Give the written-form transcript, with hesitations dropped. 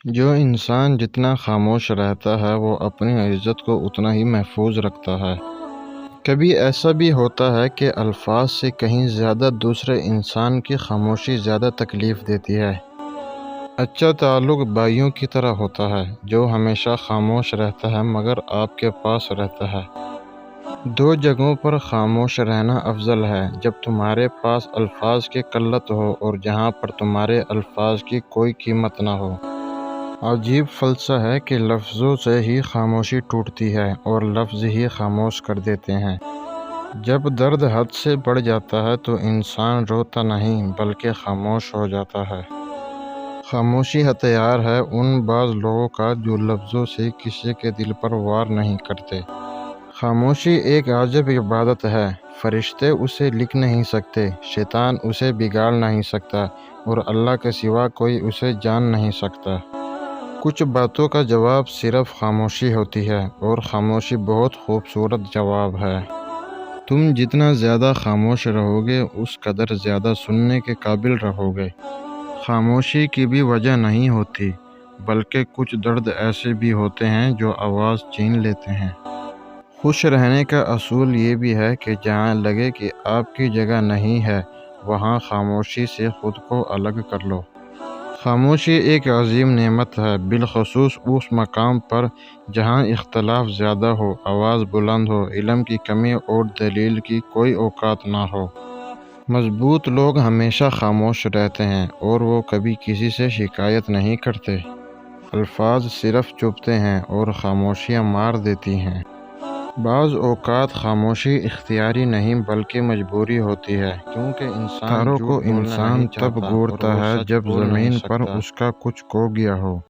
جو انسان جتنا خاموش رہتا ہے وہ اپنی عزت کو اتنا ہی محفوظ رکھتا ہے۔ کبھی ایسا بھی ہوتا ہے کہ الفاظ سے کہیں زیادہ دوسرے انسان کی خاموشی زیادہ تکلیف دیتی ہے۔ اچھا تعلق بھائیوں کی طرح ہوتا ہے جو ہمیشہ خاموش رہتا ہے مگر آپ کے پاس رہتا ہے۔ دو جگہوں پر خاموش رہنا افضل ہے، جب تمہارے پاس الفاظ کی قلت ہو اور جہاں پر تمہارے الفاظ کی کوئی قیمت نہ ہو۔ عجیب فلسفہ ہے کہ لفظوں سے ہی خاموشی ٹوٹتی ہے اور لفظ ہی خاموش کر دیتے ہیں۔ جب درد حد سے بڑھ جاتا ہے تو انسان روتا نہیں بلکہ خاموش ہو جاتا ہے۔ خاموشی ہتھیار ہے ان بعض لوگوں کا جو لفظوں سے کسی کے دل پر وار نہیں کرتے۔ خاموشی ایک عجیب عبادت ہے۔ فرشتے اسے لکھ نہیں سکتے، شیطان اسے بگاڑ نہیں سکتا اور اللہ کے سوا کوئی اسے جان نہیں سکتا۔ کچھ باتوں کا جواب صرف خاموشی ہوتی ہے اور خاموشی بہت خوبصورت جواب ہے۔ تم جتنا زیادہ خاموش رہو گے اس قدر زیادہ سننے کے قابل رہو گے۔ خاموشی کی بھی وجہ نہیں ہوتی، بلکہ کچھ درد ایسے بھی ہوتے ہیں جو آواز چھین لیتے ہیں۔ خوش رہنے کا اصول یہ بھی ہے کہ جہاں لگے کہ آپ کی جگہ نہیں ہے وہاں خاموشی سے خود کو الگ کر لو۔ خاموشی ایک عظیم نعمت ہے، بالخصوص اس مقام پر جہاں اختلاف زیادہ ہو، آواز بلند ہو، علم کی کمی اور دلیل کی کوئی اوقات نہ ہو۔ مضبوط لوگ ہمیشہ خاموش رہتے ہیں اور وہ کبھی کسی سے شکایت نہیں کرتے۔ الفاظ صرف چبھتے ہیں اور خاموشیاں مار دیتی ہیں۔ بعض اوقات خاموشی اختیاری نہیں بلکہ مجبوری ہوتی ہے، کیونکہ ستاروں کو انسان تب گھورتا ہے جب زمین پر اس کا کچھ کھو گیا ہو۔